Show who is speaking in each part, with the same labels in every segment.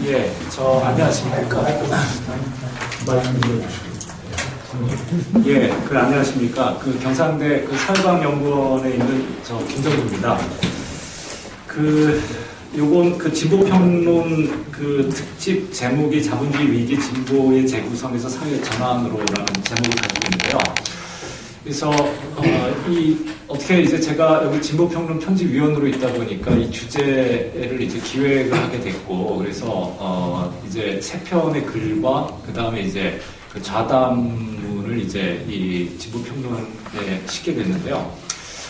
Speaker 1: 안녕하십니까. 안녕하십니까. 경상대 사회과학연구원에 있는 김정주입니다. 요번 진보평론 특집 제목이 자본주의 위기 진보의 재구성에서 사회 전환으로라는 제목을 가지고 있는데요. 그래서 어떻게 이제 제가 여기 진보평론 편집위원으로 있다 보니까 이 주제를 이제 기획을 하게 됐고, 그래서 이제 세 편의 글과 그 다음에 이제 그 좌담문을 이제 이 진보평론에 싣게 됐는데요.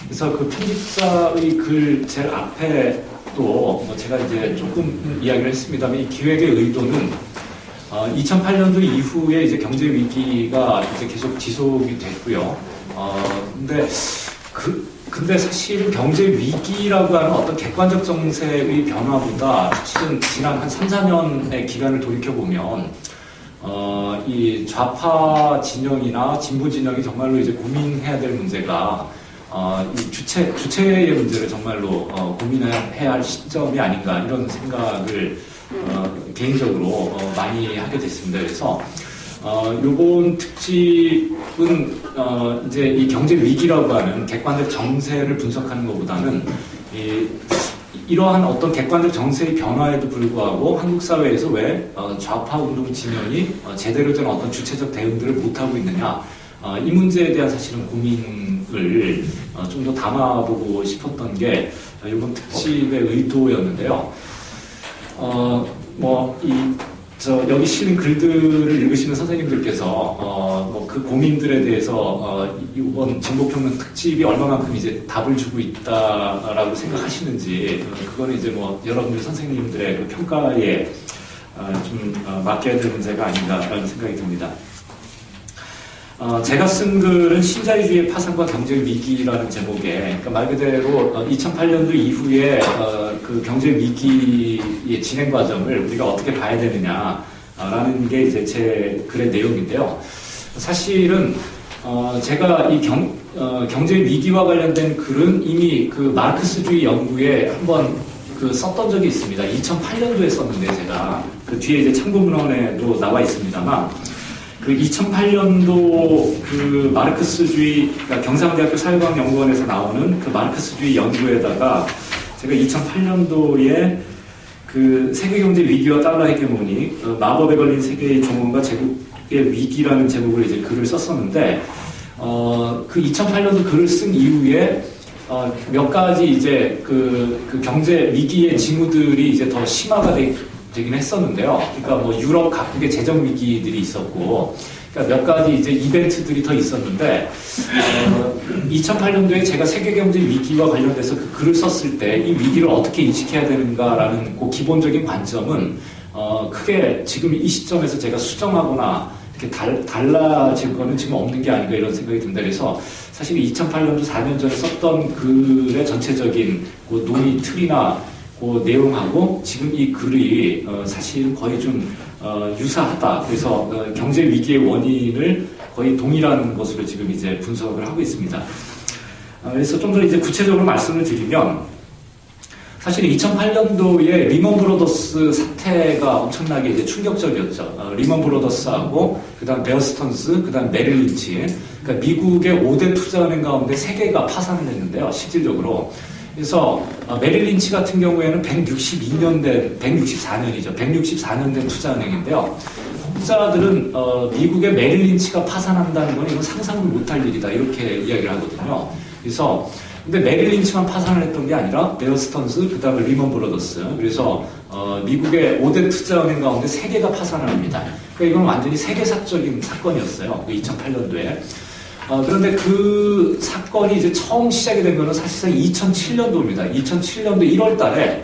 Speaker 1: 그래서 그 편집자의 글 제일 앞에 또 제가 이제 조금 이야기를 했습니다만, 이 기획의 의도는 2008년도 이후에 이제 경제 위기가 이제 계속 지속이 됐고요. 근데 사실은 경제 위기라고 하는 어떤 객관적 정세의 변화보다 사실은 지난 한 3, 4년의 기간을 돌이켜보면, 이 좌파 진영이나 진보 진영이 정말로 이제 고민해야 될 문제가, 이 주체의 문제를 정말로 고민해야 할 시점이 아닌가, 이런 생각을 개인적으로 많이 하게 됐습니다. 그래서 요번 특집은 이제 이 경제 위기라고 하는 객관적 정세를 분석하는 것보다는 이러한 어떤 객관적 정세의 변화에도 불구하고 한국 사회에서 왜 좌파 운동 진영이 제대로 된 어떤 주체적 대응들을 못하고 있느냐, 이 문제에 대한 사실은 고민을 좀 더 담아보고 싶었던 게 이번 특집의 의도였는데요. 여기 실린 글들을 읽으시는 선생님들께서 그 고민들에 대해서 이번 진보평론 특집이 얼마만큼 이제 답을 주고 있다라고 생각하시는지, 그거는 이제 여러분들 선생님들의 그 평가에 좀 맡겨야 될 문제가 아닌가라는 생각이 듭니다. 제가 쓴 글은 신자유주의 파산과 경제 위기라는 제목에, 그러니까 말 그대로 2008년도 이후에 그 경제 위기의 진행 과정을 우리가 어떻게 봐야 되느냐라는 게 이제 제 글의 내용인데요. 사실은 제가 이 경제 위기와 관련된 글은 이미 그 마르크스주의 연구에 한번 썼던 적이 있습니다. 2008년도에 썼는데, 제가 그 뒤에 이제 참고문헌에도 나와 있습니다만, 그 2008년도 그 마르크스주의, 그러니까 경상대학교 사회과학연구원에서 나오는 그 마르크스주의 연구에다가 제가 2008년도에 그 세계경제 위기와 달러 헤게모니, 마법에 걸린 세계의 종언과 제국의 위기라는 제목으로 이제 글을 썼었는데, 그 2008년도 글을 쓴 이후에 몇 가지 이제 그 경제 위기의 징후들이 이제 더 심화가 되긴 했었는데요. 그러니까 유럽 각국의 재정 위기들이 있었고, 그러니까 몇 가지 이제 이벤트들이 더 있었는데, 2008년도에 제가 세계경제 위기와 관련돼서 그 글을 썼을 때 이 위기를 어떻게 인식해야 되는가라는 그 기본적인 관점은 크게 지금 이 시점에서 제가 수정하거나 이렇게 달라질 거는 지금 없는 게 아닌가, 이런 생각이 듭니다. 그래서 사실 2008년도 4년 전에 썼던 글의 전체적인 그 논의 틀이나 그 내용하고 지금 이 글이 사실 거의 좀 유사하다. 그래서 경제 위기의 원인을 거의 동일한 것으로 지금 이제 분석을 하고 있습니다. 그래서 좀 더 이제 구체적으로 말씀을 드리면, 사실 2008년도에 리먼 브로더스 사태가 엄청나게 이제 충격적이었죠. 리먼 브로더스하고 그다음 베어 스턴스, 그다음 메릴 린치, 그러니까 미국의 5대 투자은행 가운데 3개가 파산을 했는데요, 실질적으로. 그래서 메릴 린치 같은 경우에는 164년 된 투자은행인데요. 혹자들은 미국의 메릴 린치가 파산한다는 건 이건 상상을 못할 일이다, 이렇게 이야기를 하거든요. 그래서 근데 메릴 린치만 파산을 했던 게 아니라 베어 스턴스, 그 다음에 리먼 브로더스, 그래서 미국의 5대 투자은행 가운데 3개가 파산을 합니다. 그러니까 이건 완전히 세계사적인 사건이었어요, 2008년도에. 그런데 그 사건이 이제 처음 시작이 된 거는 사실상 2007년도입니다. 2007년도 1월 달에,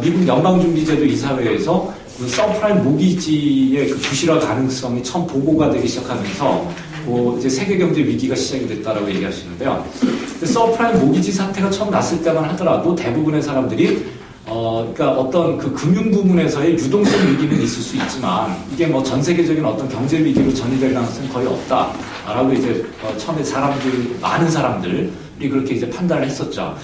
Speaker 1: 미국 연방준비제도 이사회에서 그 서프라임 모기지의 그 부실화 가능성이 처음 보고가 되기 시작하면서, 이제 세계경제 위기가 시작이 됐다라고 얘기하시는데요. 서프라임 모기지 사태가 처음 났을 때만 하더라도 대부분의 사람들이, 그러니까 어떤 그 금융 부문에서의 유동성 위기는 있을 수 있지만, 이게 전 세계적인 어떤 경제 위기로 전이될 가능성이 거의 없다라고 이제 처음에 많은 사람들이 그렇게 이제 판단을 했었죠.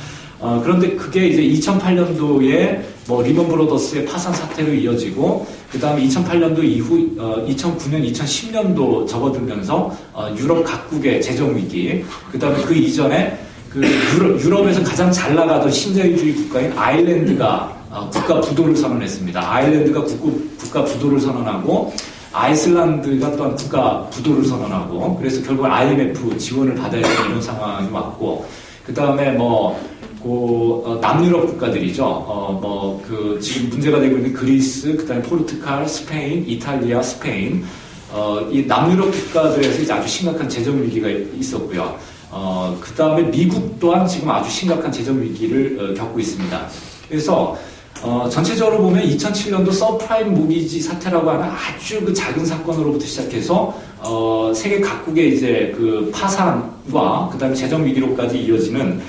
Speaker 1: 그런데 그게 이제 2008년도에 뭐 리먼 브로더스의 파산 사태로 이어지고 그 다음에 2008년도 이후 2009년, 2010년도 접어들면서 유럽 각국의 재정 위기, 그 다음에 그 이전에 그 유럽에서 가장 잘 나가던 신자유주의 국가인 아일랜드가 국가 부도를 선언했습니다. 아일랜드가 국가 부도를 선언하고 아이슬란드가 또한 국가 부도를 선언하고 그래서 결국 IMF 지원을 받아야 되는 이런 상황이 왔고 그 다음에 남유럽 국가들이죠. 지금 문제가 되고 있는 그리스, 그 다음에 포르투갈, 스페인, 이탈리아, 스페인, 이 남유럽 국가들에서 이제 아주 심각한 재정 위기가 있었고요. 그 다음에 미국 또한 지금 아주 심각한 재정 위기를 겪고 있습니다. 그래서 전체적으로 보면 2007년도 서프라임 모기지 사태라고 하는 아주 그 작은 사건으로부터 시작해서 세계 각국의 이제 그 파산과 그 다음에 재정 위기로까지 이어지는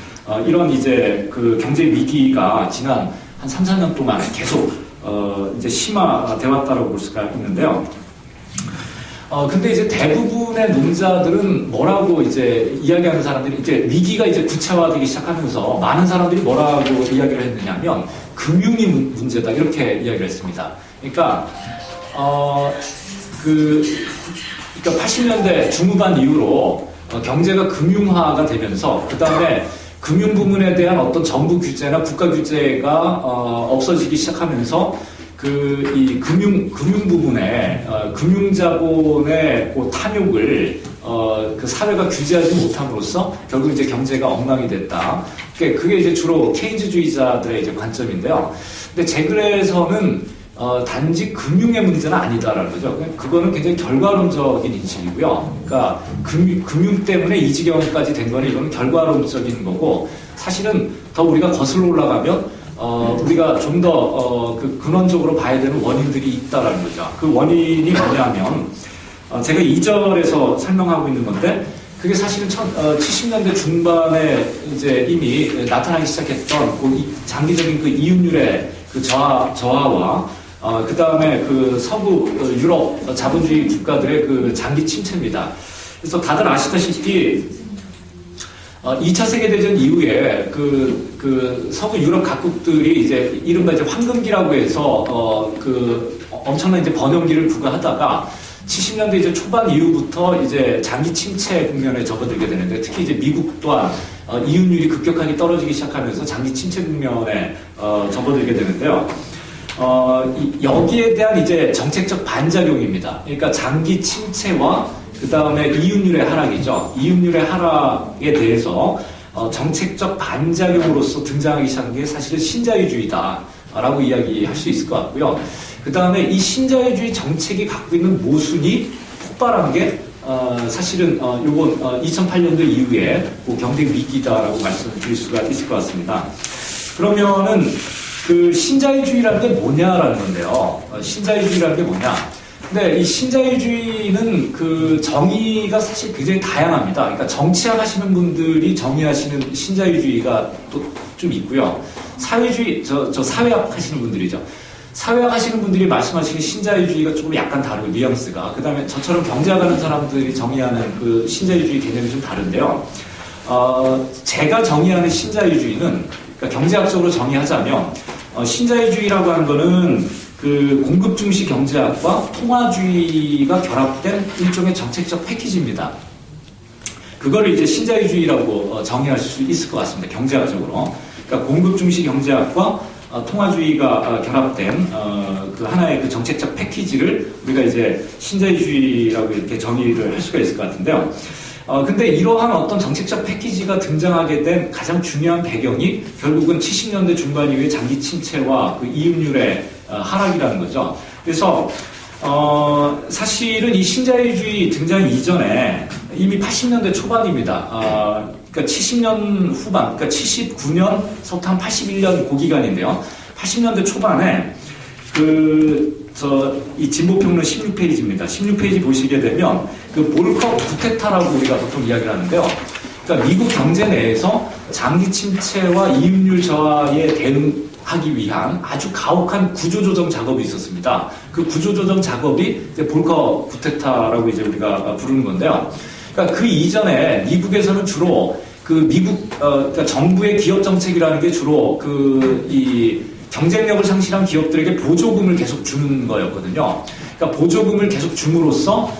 Speaker 1: 이런 이제 그 경제 위기가 지난 한 3, 4년 동안 계속 이제 심화되어 왔다고 볼 수가 있는데요. 근데 이제 대부분의 논자들은 뭐라고 이제 이야기하는 사람들이 이제 위기가 이제 구체화되기 시작하면서 많은 사람들이 뭐라고 이야기를 했느냐면 금융이 문제다 이렇게 이야기를 했습니다. 그러니까 80년대 중후반 이후로 경제가 금융화가 되면서 그 다음에 금융 부문에 대한 어떤 정부 규제나 국가 규제가 없어지기 시작하면서 이 금융 부분에 금융자본의 그 탐욕을 그 사회가 규제하지 못함으로써 결국 이제 경제가 엉망이 됐다. 그게 이제 주로 케인즈주의자들의 이제 관점인데요. 근데 제 글에서는 단지 금융의 문제는 아니다라는 거죠. 그거는 굉장히 결과론적인 인식이고요. 그러니까 금융 때문에 이 지경까지 된 거는 이거는 결과론적인 거고 사실은 더 우리가 거슬러 올라가면 우리가 좀 더 근원적으로 봐야 되는 원인들이 있다라는 거죠. 그 원인이 뭐냐면 제가 2절에서 설명하고 있는 건데 그게 사실은 70년대 중반에 이제 이미 나타나기 시작했던 장기적인 그 이윤율의 그 저하와 그 다음에 그 서부 유럽 자본주의 국가들의 그 장기 침체입니다. 그래서 다들 아시다시피 2차 세계대전 이후에 그 서부 유럽 각국들이 이제 이른바 이제 황금기라고 해서 엄청난 이제 번영기를 구가하다가 70년대 이제 초반 이후부터 이제 장기 침체 국면에 접어들게 되는데 특히 이제 미국 또한 이윤율이 급격하게 떨어지기 시작하면서 장기 침체 국면에 접어들게 되는데요. 여기에 대한 이제 정책적 반작용입니다. 그러니까 장기 침체와 그 다음에 이윤율의 하락이죠. 이윤율의 하락에 대해서 정책적 반작용으로서 등장하기 시작한 게 사실은 신자유주의다라고 이야기할 수 있을 것 같고요. 그 다음에 이 신자유주의 정책이 갖고 있는 모순이 폭발한 게 사실은 요번 2008년도 이후에 경제 위기다라고 말씀드릴 수가 있을 것 같습니다. 그러면은 그 신자유주의라는 게 뭐냐라는 건데요. 신자유주의라는 게 뭐냐? 근데 이 신자유주의는 그 정의가 사실 굉장히 다양합니다. 그러니까 정치학 하시는 분들이 정의하시는 신자유주의가 또 좀 있고요. 사회주의, 사회학 하시는 분들이죠. 사회학 하시는 분들이 말씀하시는 신자유주의가 조금 약간 다르고 뉘앙스가. 그 다음에 저처럼 경제학 하는 사람들이 정의하는 그 신자유주의 개념이 좀 다른데요. 제가 정의하는 신자유주의는 그러니까 경제학적으로 정의하자면 신자유주의라고 하는 거는 그 공급 중시 경제학과 통화주의가 결합된 일종의 정책적 패키지입니다. 그걸 이제 신자유주의라고 정의할 수 있을 것 같습니다. 경제학적으로. 그러니까 공급 중시 경제학과 통화주의가 결합된 그 하나의 그 정책적 패키지를 우리가 이제 신자유주의라고 이렇게 정의를 할 수가 있을 것 같은데요. 근데 이러한 어떤 정책적 패키지가 등장하게 된 가장 중요한 배경이 결국은 70년대 중반 이후의 장기 침체와 그 이윤율의 하락이라는 거죠. 그래서 사실은 이 신자유주의 등장 이전에 이미 80년대 초반입니다. 그러니까 70년 후반, 그러니까 79년부터 한 81년 그 기간인데요. 80년대 초반에 이 진보평론 16페이지입니다. 16페이지 보시게 되면 그 볼커 구테타라고 우리가 보통 이야기를 하는데요. 그러니까 미국 경제 내에서 장기 침체와 이윤율 저하에 대응하기 위한 아주 가혹한 구조조정 작업이 있었습니다. 그 구조조정 작업이 이제 볼커 구테타라고 이제 우리가 부르는 건데요. 그러니까 그 이전에 미국에서는 주로 그 미국 그러니까 정부의 기업 정책이라는 게 주로 이 경쟁력을 상실한 기업들에게 보조금을 계속 주는 거였거든요. 그러니까 보조금을 계속 줌으로써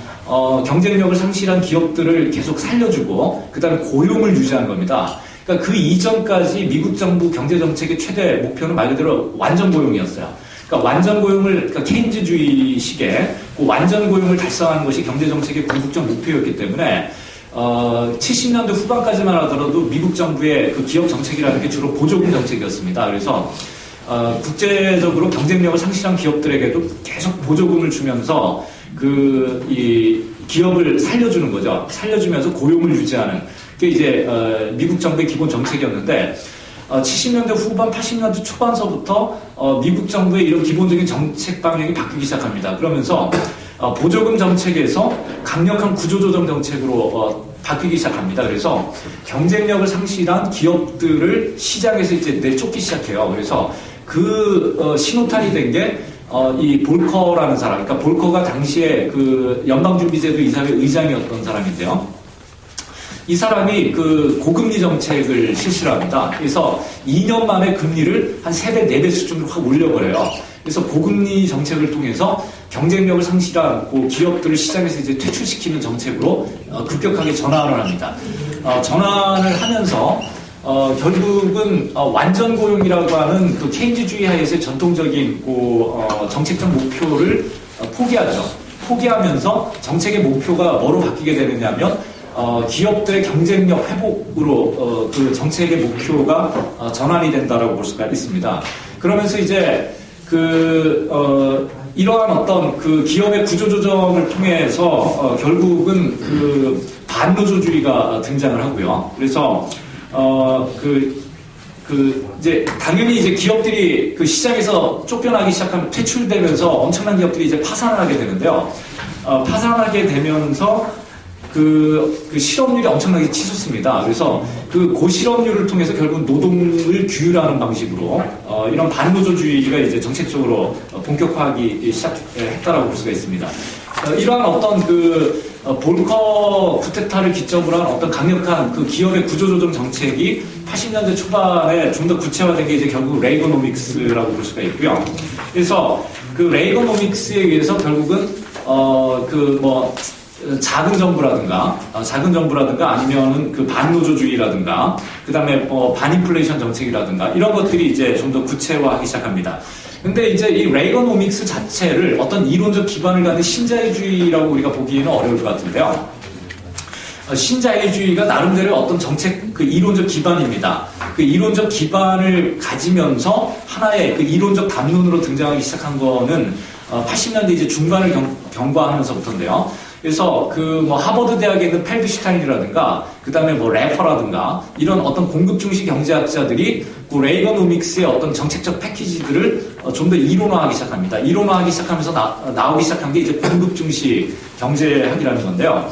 Speaker 1: 경쟁력을 상실한 기업들을 계속 살려주고 그다음에 고용을 유지하는 겁니다. 그러니까 그 이전까지 미국 정부 경제 정책의 최대 목표는 말 그대로 완전 고용이었어요. 그러니까 완전 고용을 그러니까 케인즈주의식의 그 완전 고용을 달성하는 것이 경제 정책의 궁극적 목표였기 때문에 70년대 후반까지만 하더라도 미국 정부의 그 기업 정책이라는 게 주로 보조금 정책이었습니다. 그래서 국제적으로 경쟁력을 상실한 기업들에게도 계속 보조금을 주면서 이 기업을 살려주는 거죠. 살려주면서 고용을 유지하는 그게 이제 미국 정부의 기본 정책이었는데 70년대 후반, 80년대 초반서부터 미국 정부의 이런 기본적인 정책 방향이 바뀌기 시작합니다. 그러면서 보조금 정책에서 강력한 구조조정 정책으로 바뀌기 시작합니다. 그래서 경쟁력을 상실한 기업들을 시장에서 이제 내쫓기 시작해요. 그래서 그 신호탄이 된 게 이 볼커라는 사람, 그러니까 볼커가 당시에 그 연방준비제도 이사회 의장이었던 사람인데요. 이 사람이 그 고금리 정책을 실시를 합니다. 그래서 2년 만에 금리를 한 3배, 4배 수준으로 확 올려버려요. 그래서 고금리 정책을 통해서 경쟁력을 상실한 그 기업들을 시장에서 이제 퇴출시키는 정책으로 급격하게 전환을 합니다. 전환을 하면서 결국은 완전 고용이라고 하는 그 케인즈주의 하에서의 전통적인 그 정책적 목표를 포기하죠. 포기하면서 정책의 목표가 뭐로 바뀌게 되느냐면 기업들의 경쟁력 회복으로 그 정책의 목표가 전환이 된다라고 볼 수가 있습니다. 그러면서 이제 이러한 어떤 그 기업의 구조조정을 통해서 결국은 그 반노조주의가 등장을 하고요. 그래서 이제 당연히 이제 기업들이 그 시장에서 쫓겨나기 시작하면 퇴출되면서 엄청난 기업들이 이제 파산을 하게 되는데요. 파산하게 되면서 그 실업률이 엄청나게 치솟습니다. 그래서 그 고실업률을 통해서 결국 노동을 규율하는 방식으로 이런 반노조주의가 이제 정책적으로 본격화하기 시작했다라고 볼 수가 있습니다. 이러한 어떤 볼커 쿠데타를 기점으로 한 어떤 강력한 그 기업의 구조조정 정책이 80년대 초반에 좀 더 구체화된 게 이제 결국 레이거노믹스라고 볼 수가 있고요. 그래서 그 레이거노믹스에 의해서 결국은 작은 정부라든가 아니면은 그 반노조주의라든가 그다음에 반인플레이션 정책이라든가 이런 것들이 이제 좀 더 구체화하기 시작합니다. 근데 이제 이 레이거노믹스 자체를 어떤 이론적 기반을 갖는 신자유주의라고 우리가 보기에는 어려울 것 같은데요. 신자유주의가 나름대로 어떤 정책 그 이론적 기반입니다. 그 이론적 기반을 가지면서 하나의 그 이론적 담론으로 등장하기 시작한 거는 80년대 이제 중반을 경과하면서부터인데요. 그래서 하버드 대학에 있는 펠드슈타인이라든가 그다음에 래퍼라든가 이런 어떤 공급 중시 경제학자들이 그 레이거노믹스의 어떤 정책적 패키지들을 좀 더 이론화하기 시작합니다. 이론화하기 시작하면서 나오기 시작한 게 이제 공급 중시 경제학이라는 건데요.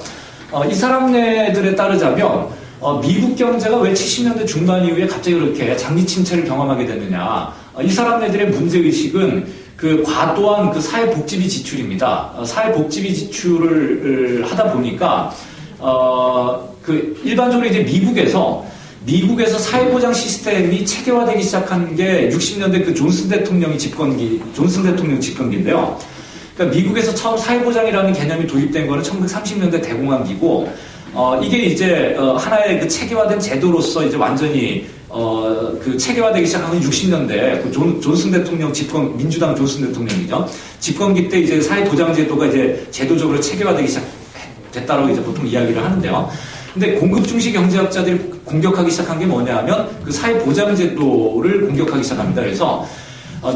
Speaker 1: 이 사람네들에 따르자면 미국 경제가 왜 70년대 중반 이후에 갑자기 그렇게 장기 침체를 경험하게 됐느냐. 이 사람네들의 문제의식은 그 과도한 그 사회복지비 지출입니다. 사회복지비 지출을 하다 보니까 일반적으로 이제 미국에서 사회보장 시스템이 체계화되기 시작한 게 60년대 그 존슨 대통령 집권기인데요. 그러니까 미국에서 처음 사회보장이라는 개념이 도입된 거는 1930년대 대공황기고 이게 이제 하나의 그 체계화된 제도로서 이제 완전히 그 체계화되기 시작한 건 60년대 그 존슨 대통령 민주당 존슨 대통령이죠. 집권기 때 이제 사회보장제도가 이제 제도적으로 체계화되기 시작됐다라고 이제 보통 이야기를 하는데요. 근데 공급 중시 경제학자들이 공격하기 시작한 게 뭐냐면 그 사회보장제도를 공격하기 시작합니다. 그래서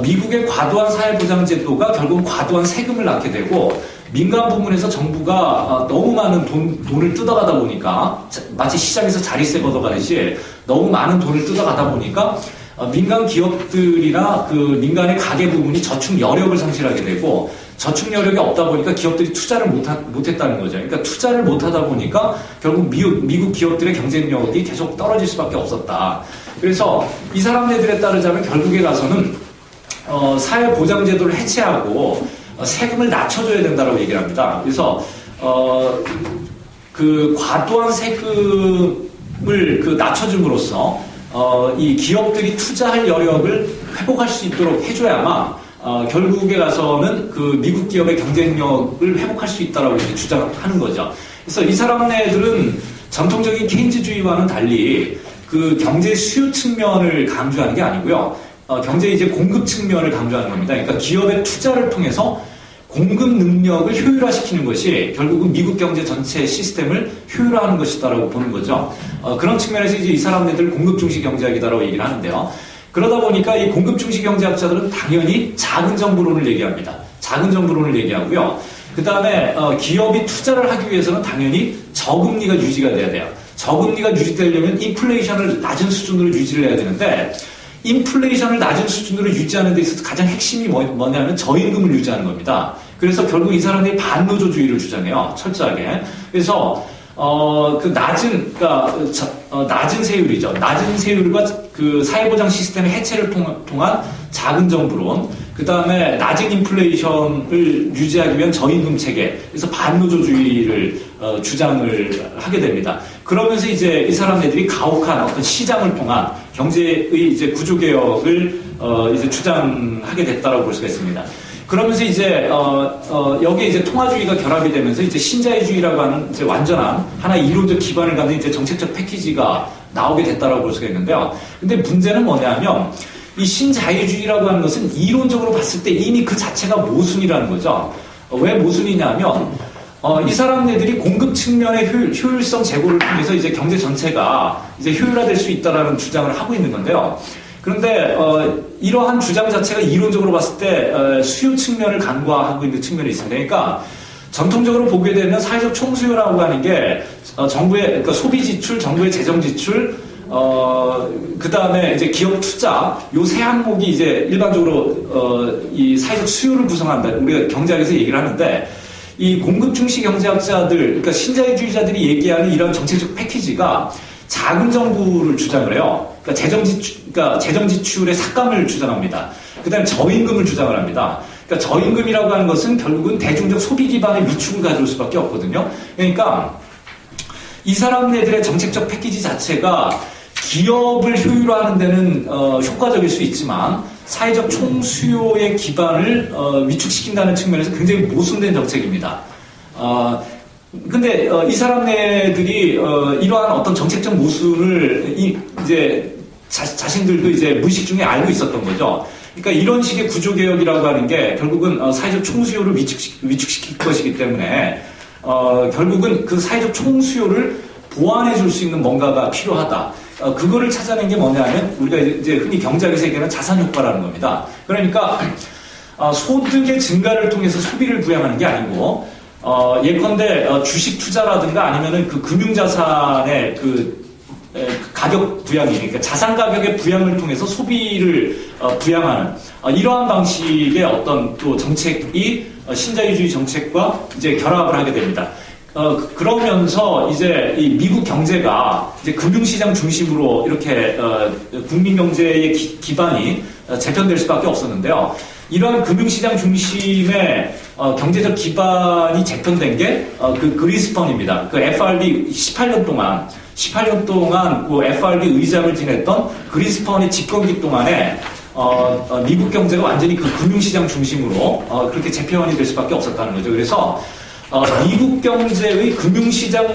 Speaker 1: 미국의 과도한 사회보장제도가 결국 과도한 세금을 낳게 되고 민간 부문에서 정부가 너무 많은 돈을 뜯어가다 보니까 마치 시장에서 자릿세 걷어가듯이 너무 많은 돈을 뜯어가다 보니까 민간 기업들이나 그 민간의 가계 부문이 저축 여력을 상실하게 되고 저축 여력이 없다 보니까 기업들이 투자를 못했다는 거죠. 그러니까 투자를 못하다 보니까 결국 미국 기업들의 경쟁력이 계속 떨어질 수밖에 없었다. 그래서 이 사람들에 따르자면 결국에 가서는 사회보장제도를 해체하고 세금을 낮춰줘야 된다고 얘기를 합니다. 그래서 그 과도한 세금을 낮춰줌으로써 이 기업들이 투자할 여력을 회복할 수 있도록 해줘야만 결국에 가서는 그 미국 기업의 경쟁력을 회복할 수 있다라고 이제 주장하는 거죠. 그래서 이 사람네들은 전통적인 케인즈주의와는 달리 그 경제 수요 측면을 강조하는 게 아니고요. 경제 이제 공급 측면을 강조하는 겁니다. 그러니까 기업의 투자를 통해서 공급 능력을 효율화시키는 것이 결국은 미국 경제 전체 시스템을 효율화하는 것이다라고 보는 거죠. 그런 측면에서 이제 이 사람네들 공급 중시 경제학이다라고 얘기를 하는데요. 그러다 보니까 이 공급 중시 경제학자들은 당연히 작은 정부론을 얘기합니다. 작은 정부론을 얘기하고요. 그 다음에 기업이 투자를 하기 위해서는 당연히 저금리가 유지가 돼야 돼요. 저금리가 유지되려면 인플레이션을 낮은 수준으로 유지를 해야 되는데 인플레이션을 낮은 수준으로 유지하는 데 있어서 가장 핵심이 뭐냐면 저임금을 유지하는 겁니다. 그래서 결국 이 사람들이 반노조주의를 주장해요. 철저하게. 그래서 그 낮은 세율이죠. 낮은 세율과 그 사회보장 시스템의 해체를 통한 작은 정부론, 그 다음에 낮은 인플레이션을 유지하기 위한 저임금 체계, 그래서 반노조주의를 주장을 하게 됩니다. 그러면서 이제 이 사람들이 가혹한 어떤 시장을 통한 경제의 이제 구조개혁을 이제 주장하게 됐다라고 볼 수가 있습니다. 그러면서 이제 여기에 이제 통화주의가 결합이 되면서 이제 신자유주의라고 하는 이제 완전한 하나의 이론적 기반을 갖는 이제 정책적 패키지가 나오게 됐다라고 볼 수가 있는데요. 근데 문제는 뭐냐면 이 신자유주의라고 하는 것은 이론적으로 봤을 때 이미 그 자체가 모순이라는 거죠. 왜 모순이냐면 이 사람네들이 공급 측면의 효율성 제고를 통해서 이제 경제 전체가 이제 효율화될 수 있다라는 주장을 하고 있는 건데요. 그런데 이러한 주장 자체가 이론적으로 봤을 때 수요 측면을 간과하고 있는 측면이 있습니다. 그러니까 전통적으로 보게 되면 사회적 총수요라고 하는 게 정부의 그러니까 소비 지출, 정부의 재정 지출, 그 다음에 이제 기업 투자 요 세 항목이 이제 일반적으로 이 사회적 수요를 구성한다. 우리가 경제학에서 얘기를 하는데 이 공급 중시 경제학자들, 그러니까 신자유주의자들이 얘기하는 이런 정책적 패키지가 작은 정부를 주장을 해요. 그러니까 재정 지출의 삭감을 주장합니다. 그 다음에 저임금을 주장을 합니다. 그러니까 저임금이라고 하는 것은 결국은 대중적 소비 기반의 위축을 가져올 수밖에 없거든요. 그러니까 이 사람들의 정책적 패키지 자체가 기업을 효율화하는 데는 효과적일 수 있지만 사회적 총수요의 기반을 위축시킨다는 측면에서 굉장히 모순된 정책입니다. 근데 이 사람네들이 이러한 어떤 정책적 모순을 이제 자신들도 이제 무의식 중에 알고 있었던 거죠. 그러니까 이런 식의 구조개혁이라고 하는 게 결국은 사회적 총수요를 위축시킬 것이기 때문에 결국은 그 사회적 총수요를 보완해 줄 수 있는 뭔가가 필요하다. 그거를 찾아낸 게 뭐냐면 우리가 이제 흔히 경제학에서 얘기하는 자산 효과라는 겁니다. 그러니까 소득의 증가를 통해서 소비를 부양하는 게 아니고 예컨대 주식 투자라든가 아니면은 그 금융자산의 그 가격 부양이, 그러니까 자산 가격의 부양을 통해서 소비를 부양하는 이러한 방식의 어떤 또 정책이 신자유주의 정책과 이제 결합을 하게 됩니다. 그러면서 이제 이 미국 경제가 이제 금융시장 중심으로 이렇게 국민 경제의 기반이 재편될 수밖에 없었는데요. 이러한 금융시장 중심의 경제적 기반이 재편된 게 그 그린스펀입니다. 그 FRB 18년 동안 그 FRB 의장을 지냈던 그린스펀의 집권기 동안에 미국 경제가 완전히 그 금융시장 중심으로 그렇게 재편이 될 수밖에 없었다는 거죠. 그래서 미국 경제의 금융시장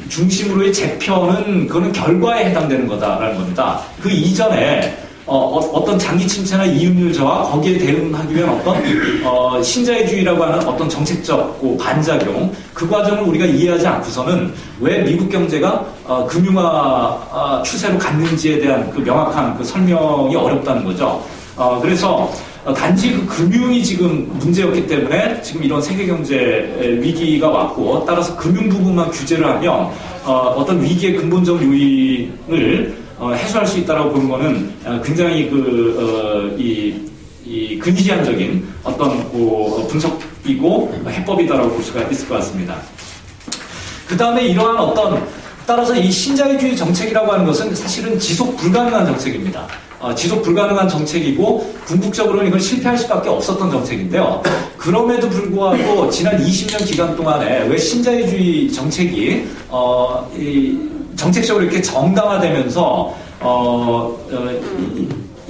Speaker 1: 중심으로의 재편은 그거는 결과에 해당되는 거다라는 겁니다. 그 이전에 어떤 장기 침체나 이윤율 저하 거기에 대응하기 위한 어떤 신자유주의라고 하는 어떤 정책적 반작용 그 과정을 우리가 이해하지 않고서는 왜 미국 경제가 금융화 추세로 갔는지에 대한 그 명확한 그 설명이 어렵다는 거죠. 그래서 단지 그 금융이 지금 문제였기 때문에 지금 이런 세계 경제 위기가 왔고 따라서 금융 부분만 규제를 하면 어떤 위기의 근본적 요인을 해소할 수 있다라고 보는 거는 굉장히 이 근시안적인 어떤 분석이고 해법이다라고 볼 수가 있을 것 같습니다. 그 다음에 이러한 따라서 이 신자유주의 정책이라고 하는 것은 사실은 지속 불가능한 정책입니다. 지속 불가능한 정책이고 궁극적으로는 이걸 실패할 수밖에 없었던 정책인데요. 그럼에도 불구하고 지난 20년 기간 동안에 왜 신자유주의 정책이 정책적으로 이렇게 정당화되면서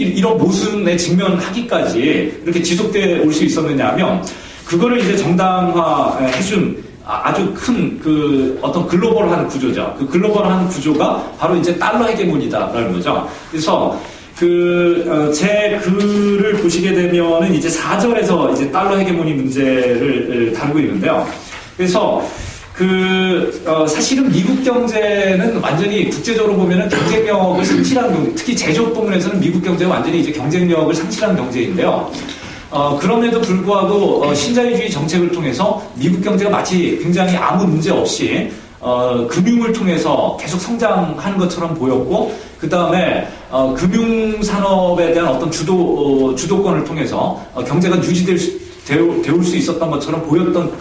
Speaker 1: 이런 모순에 직면하기까지 이렇게 지속돼 올 수 있었느냐면 그거를 이제 정당화해준 아주 큰 그 어떤 글로벌한 구조죠. 그 글로벌한 구조가 바로 이제 달러 헤게모니다라는 거죠. 그래서 제 글을 보시게 되면은 이제 4절에서 이제 달러 헤게모니 문제를 다루고 있는데요. 그래서 사실은 미국 경제는 완전히 국제적으로 보면은 경쟁력을 상실한 경제, 특히 제조업 부문에서는 미국 경제가 완전히 이제 경쟁력을 상실한 경제인데요. 그럼에도 불구하고 신자유주의 정책을 통해서 미국 경제가 마치 굉장히 아무 문제 없이 금융을 통해서 계속 성장하는 것처럼 보였고, 그 다음에 금융산업에 대한 어떤 주도권을 통해서 경제가 유지될 되올 수 있었던 것처럼 보였던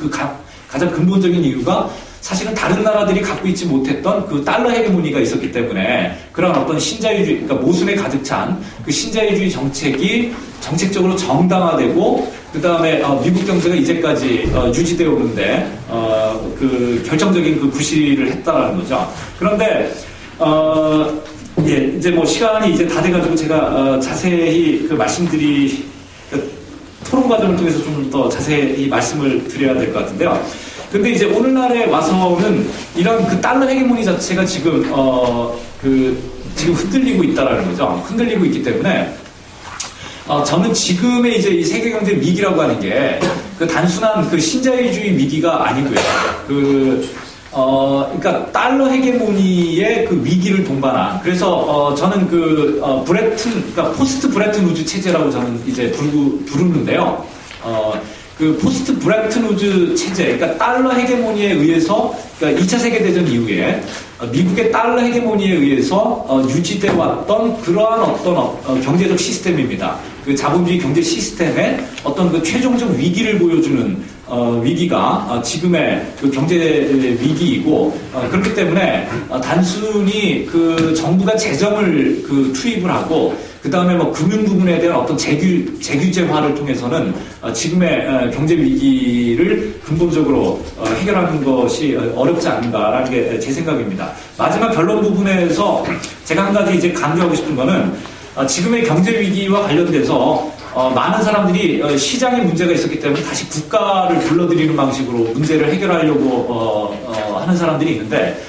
Speaker 1: 가장 근본적인 이유가 사실은 다른 나라들이 갖고 있지 못했던 그 달러 헤게모니가 있었기 때문에 그런 어떤 신자유주의, 그러니까 모순에 가득 찬 그 신자유주의 정책이 정책적으로 정당화되고, 그 다음에 미국 경제가 이제까지 유지되어 오는데 그 결정적인 그 부실을 했다라는 거죠. 그런데 예, 이제 뭐 시간이 이제 다 돼가지고 제가 자세히 그 토론 과정을 통해서 좀 더 자세히 말씀을 드려야 될 것 같은데요. 근데 이제 오늘날에 와서는 이런 그 달러 헤게모니 자체가 지금 지금 흔들리고 있다라는 거죠. 흔들리고 있기 때문에 저는 지금의 이제 이 세계 경제 위기라고 하는 게 그 단순한 그 신자유주의 위기가 아니고요. 그러니까 달러 헤게모니의 그 위기를 동반한, 그래서 저는 그러니까 포스트 브레튼 우즈 체제라고 저는 이제 부르는데요. 그 포스트 브레튼 우즈 체제, 그러니까 달러 헤게모니에 의해서, 그러니까 2차 세계대전 이후에 미국의 달러 헤게모니에 의해서 유지되어 왔던 그러한 어떤 경제적 시스템입니다. 그 자본주의 경제 시스템의 어떤 그 최종적 위기를 보여주는 위기가 지금의 그 경제 위기이고, 그렇기 때문에 단순히 그 정부가 재정을 투입을 하고, 그 다음에 뭐 금융 부분에 대한 어떤 재규제화를 통해서는 지금의 경제 위기를 근본적으로 해결하는 것이 어렵지 않은가라는 게 제 생각입니다. 마지막 결론 부분에서 제가 한 가지 이제 강조하고 싶은 거는, 지금의 경제 위기와 관련돼서 많은 사람들이 시장에 문제가 있었기 때문에 다시 국가를 불러들이는 방식으로 문제를 해결하려고 하는 사람들이 있는데,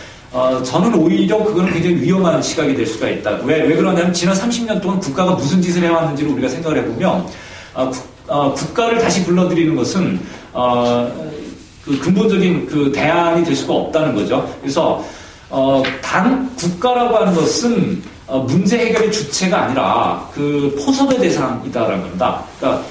Speaker 1: 저는 오히려 그거는 굉장히 위험한 시각이 될 수가 있다. 왜 그러냐면 지난 30년 동안 국가가 무슨 짓을 해왔는지를 우리가 생각을 해보면 국가를 다시 불러들이는 것은 그 근본적인 그 대안이 될 수가 없다는 거죠. 그래서 단 국가라고 하는 것은 문제 해결의 주체가 아니라 그 포섭의 대상이다라는 겁니다. 그러니까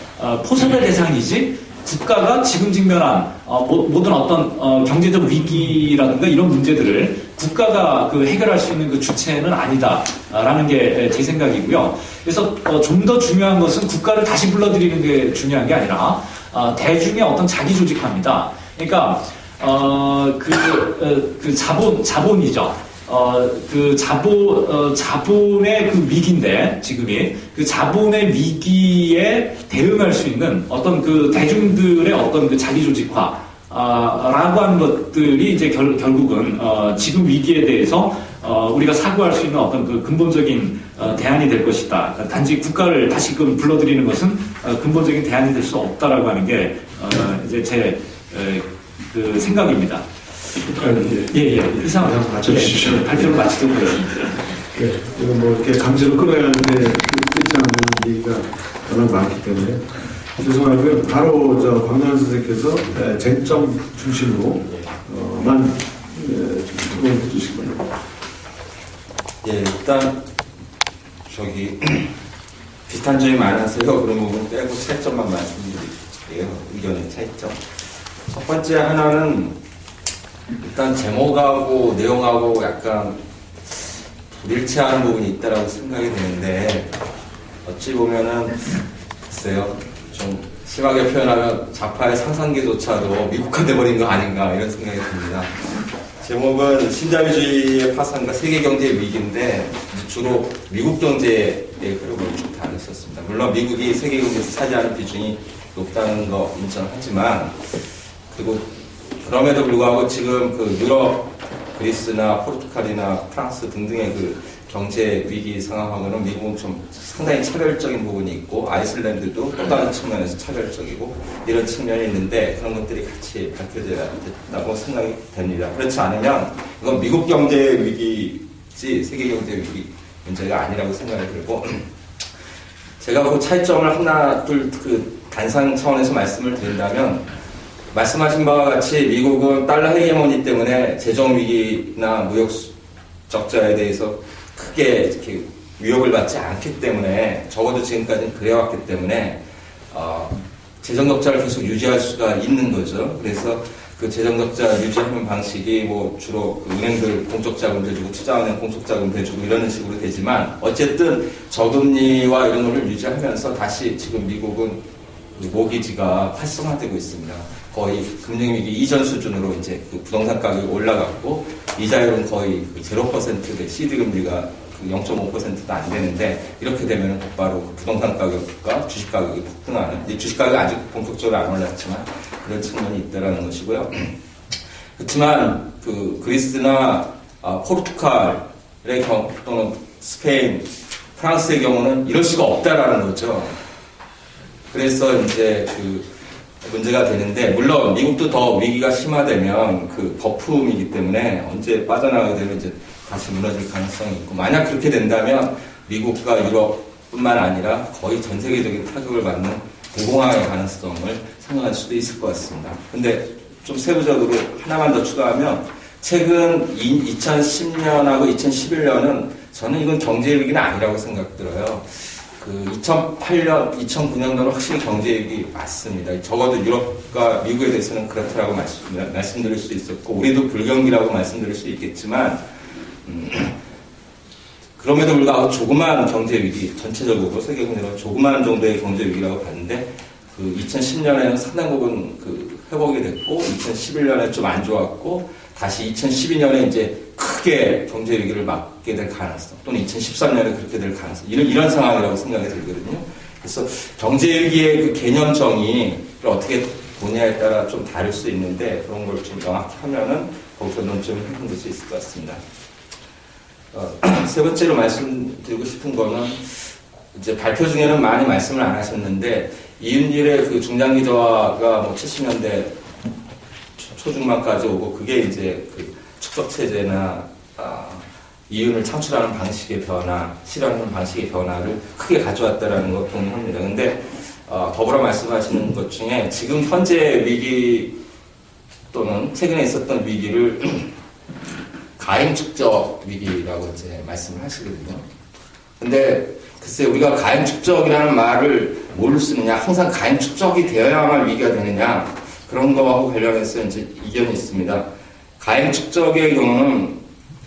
Speaker 1: 포섭의 대상이지 국가가 지금 직면한 모든 어떤 경제적 위기라든가 이런 문제들을 국가가 그 해결할 수 있는 그 주체는 아니다라는 게 제 생각이고요. 그래서 좀 더 중요한 것은 국가를 다시 불러들이는 게 중요한 게 아니라 대중의 어떤 자기 조직화입니다. 그러니까 자본이죠. 자본의 그 위기인데, 지금이 그 자본의 위기에 대응할 수 있는 어떤 그 대중들의 어떤 그 자기조직화, 라고 하는 것들이 이제 결국은, 지금 위기에 대해서, 우리가 사고할 수 있는 어떤 그 근본적인, 대안이 될 것이다. 단지 국가를 다시금 불러들이는 것은, 근본적인 대안이 될 수 없다라고 하는 게, 이제 제, 그 생각입니다. 예. 이상
Speaker 2: 맞춰주십시오.
Speaker 1: 발표를 마치도록 하겠습니다.
Speaker 2: 네, 이거 뭐 이렇게 강제로 끊어야 하는데 끊지 않는 얘기가 워낙 많기 때문에 죄송하고요. 바로 광남 선생님께서 쟁점 중심으로만 토론해 주시기 바랍니다.
Speaker 3: 예, 일단 비슷한 점이 많아서요. 그런 부분 빼고 차이점만 말씀드릴게요. 의견의 차이점. 첫 번째 하나는 일단 제목하고 내용하고 약간 불일치하는 부분이 있다라고 생각이 되는데, 어찌 보면은 글쎄요, 좀 심하게 표현하면 좌파의 상상기조차도 미국화돼버린 거 아닌가 이런 생각이 듭니다. 제목은 신자유주의의 파산과 세계 경제의 위기인데 주로 미국 경제의 흐름을 다뤘었습니다. 물론 미국이 세계 경제에서 차지하는 비중이 높다는 거 인정하지만, 그리고 그럼에도 불구하고 지금 그 유럽, 그리스나 포르투갈이나 프랑스 등등의 그 경제 위기 상황하고는 미국은 좀 상당히 차별적인 부분이 있고 아이슬란드도 또 다른 측면에서 차별적이고 이런 측면이 있는데 그런 것들이 같이 밝혀져야 된다고 생각이 됩니다. 그렇지 않으면 이건 미국 경제 위기지 세계 경제 위기 문제가 아니라고 생각이 들고 제가 그 차이점을 하나 둘 그 단상 차원에서 말씀을 드린다면 말씀하신 바와 같이 미국은 달러 헤게모니 때문에 재정 위기나 무역 적자에 대해서 크게 이렇게 위협을 받지 않기 때문에 적어도 지금까지는 그래왔기 때문에 재정 적자를 계속 유지할 수가 있는 거죠. 그래서 그 재정 적자 유지하는 방식이 뭐 주로 은행들 공적 자금 대주고 투자은행 공적 자금 대주고 이런 식으로 되지만 어쨌든 저금리와 이런 거를 유지하면서 다시 지금 미국은 모기지가 활성화되고 있습니다. 거의 금융위기 이전 수준으로 이제 그 부동산 가격이 올라갔고 이자율은 거의 0%대 CD금리가 0.5%도 안 되는데 이렇게 되면 곧바로 부동산 가격과 주식 가격이 폭등하는 주식 가격이 아직 본격적으로 안 올랐지만 그런 측면이 있다라는 것이고요. 그렇지만 그 그리스나 포르투갈의 경우 또는 스페인, 프랑스의 경우는 이럴 수가 없다라는 거죠. 그래서 이제 그 문제가 되는데 물론 미국도 더 위기가 심화되면 그 거품이기 때문에 언제 빠져나가게 되면 이제 다시 무너질 가능성이 있고 만약 그렇게 된다면 미국과 유럽뿐만 아니라 거의 전 세계적인 타격을 받는 대공황의 가능성을 생각할 수도 있을 것 같습니다. 근데 좀 세부적으로 하나만 더 추가하면 최근 2010년하고 2011년은 저는 이건 경제 위기는 아니라고 생각 들어요. 그 2008년, 2009년도는 확실히 경제 위기 맞습니다. 적어도 유럽과 미국에 대해서는 그렇다라고 말씀드릴 수 있었고 우리도 불경기라고 말씀드릴 수 있겠지만 그럼에도 불구하고 조그만 경제 위기, 전체적으로 세계 경제가 조그만 정도의 경제 위기라고 봤는데 그 2010년에는 상당 부분 그 회복이 됐고 2011년에 좀 안 좋았고 다시 2012년에 이제 크게 경제 위기를 맞게 될 가능성 또는 2013년에 그렇게 될 가능성 이런 상황이라고 생각이 들거든요. 그래서 경제 위기의 그 개념 정의를 어떻게 보냐에 따라 좀 다를 수 있는데 그런 걸 좀 명확히 하면은 거기서 논점을 형성될 수 있을 것 같습니다. 세 번째로 말씀드리고 싶은 거는 이제 발표 중에는 많이 말씀을 안 하셨는데 이윤일의 그 중장기 저하가 뭐 70년대 초중반까지 오고 그게 이제 그 축적 체제나 이윤을 창출하는 방식의 변화, 실현하는 방식의 변화를 크게 가져왔다라는 것 동의합니다. 근데 더불어 말씀하시는 것 중에 지금 현재 위기 또는 최근에 있었던 위기를 가행 축적 위기라고 이제 말씀을 하시거든요. 근데 글쎄 우리가 가행 축적이라는 말을 뭘 쓰느냐, 항상 가행 축적이 되어야만 할 위기가 되느냐 그런 거하고 관련해서 이제 이견이 있습니다. 가행 축적의 경우는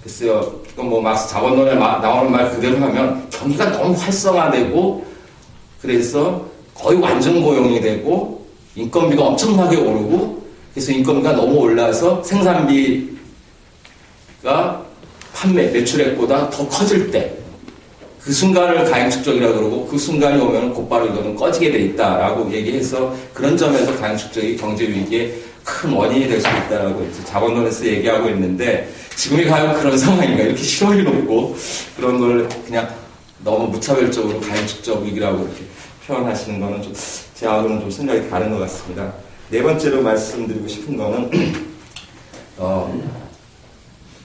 Speaker 3: 글쎄요, 이건 뭐 막스 자본론에 나오는 말 그대로 하면 경기가 너무 활성화되고 그래서 거의 완전 고용이 되고 인건비가 엄청나게 오르고 그래서 인건비가 너무 올라서 생산비가 판매, 매출액보다 더 커질 때 그 순간을 가행축적이라고 그러고 그 순간이 오면 곧바로 이거는 꺼지게 돼 있다라고 얘기해서 그런 점에서 가행축적이 경제 위기의 큰 원인이 될 수 있다라고 이제 자본론에서 얘기하고 있는데 지금이 과연 그런 상황인가 이렇게 시험이 높고 그런 걸 그냥 너무 무차별적으로 가행축적 위기라고 이렇게 표현하시는 거는 좀 제하고는 좀 생각이 다른 것 같습니다. 네 번째로 말씀드리고 싶은 거는